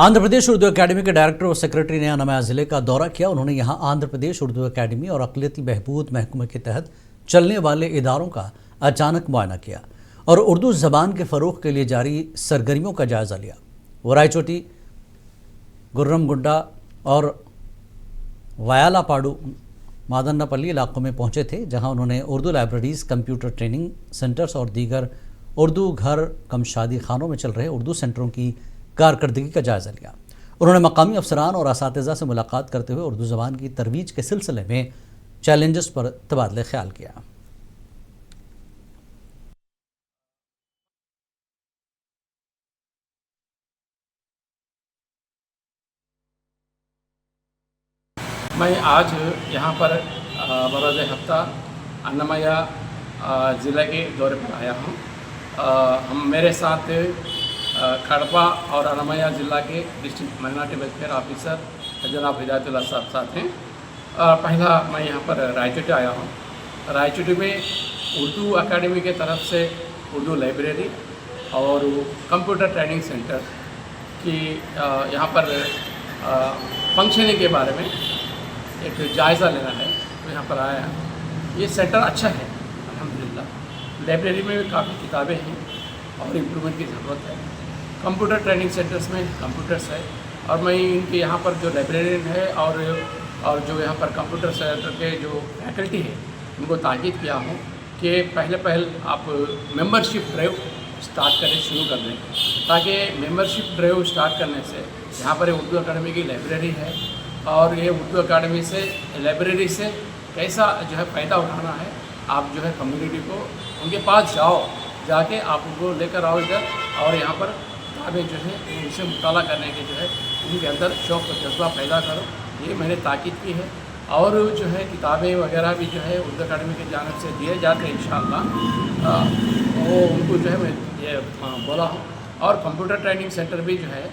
Andhra Pradesh Urdu academy के director और secretary ने अनामया ज़िले का दौरा किया। उन्होंने यहां आंध्र प्रदेश उर्दू एकेडमी और अक़लियती बहबूद महकमे के तहत चलने वाले इदारों का अचानक मुआयना किया और उर्दू ज़बान के फ़रोग़ के लिए जारी सरगर्मियों का जायज़ा लिया। वो रायचोटी, गुर्रमगुंडा और वायालापाडू मादन्नापल्ली इलाकों में पहुंचे थे, जहां उन्होंने Urdu libraries, computer training centres और दीगर उर्दू घर कम शादी खानों में चल रहे उर्दू सेंटरों की कारकर्दगी का जायज़ा लिया। उन्होंने मकामी अफसरान और असातिज़ा से मुलाकात करते हुए उर्दू ज़बान की तरवीज के सिलसिले में चैलेंजेस पर तबादला ख्याल किया। मैं आज यहाँ पर बरोज़ हफ्ता अन्नमया ज़िले के दौरे पर आया हूँ। मेरे साथ कड़पा और अन्नमया ज़िला के डिस्ट्रिक्ट माइनॉरिटी वेलफेयर ऑफिसर जनाब हिदायतुल्लाह साहब साथ हैं। पहला मैं यहाँ पर रायचोटी आया हूँ। रायचोटी में उर्दू एकेडमी के तरफ से उर्दू लाइब्रेरी और कंप्यूटर ट्रेनिंग सेंटर की यहाँ पर फंक्शनिंग के बारे में एक जायज़ा लेना है, तो यहाँ पर आया है। ये सेंटर अच्छा है अल्हम्दुलिल्लाह। लाइब्रेरी में भी काफ़ी किताबें हैं और इम्प्रूवमेंट की ज़रूरत है। कंप्यूटर ट्रेनिंग सेंटर्स में कंप्यूटर्स है और मैं इनके यहाँ पर जो लाइब्रेरियन है और जो यहाँ पर कंप्यूटर सेंटर के जो फैकल्टी है उनको ताकीद किया हूँ कि पहले आप मेंबरशिप ड्राइव स्टार्ट करें, शुरू कर दें, ताकि मेंबरशिप ड्राइव स्टार्ट करने से यहाँ पर उर्दू अकाडमी की लाइब्रेरी है और ये उर्दू अकाडमी से लाइब्रेरी से कैसा जो है फ़ायदा उठाना है, आप जो है कम्युनिटी को उनके पास जाके आप उनको लेकर आओ इधर और यहाँ पर किताबें जो है उनसे मुताला करने के जो है उनके अंदर शौक़ और जज्बा पैदा करो। ये मैंने ताकीद की है और जो है किताबें वगैरह भी जो है उर्दू अकाडमी की जानिब से दिए जाते हैं इंशाअल्लाह। वो उनको जो है मैं ये बोला हूँ। और कंप्यूटर ट्रेनिंग सेंटर भी जो है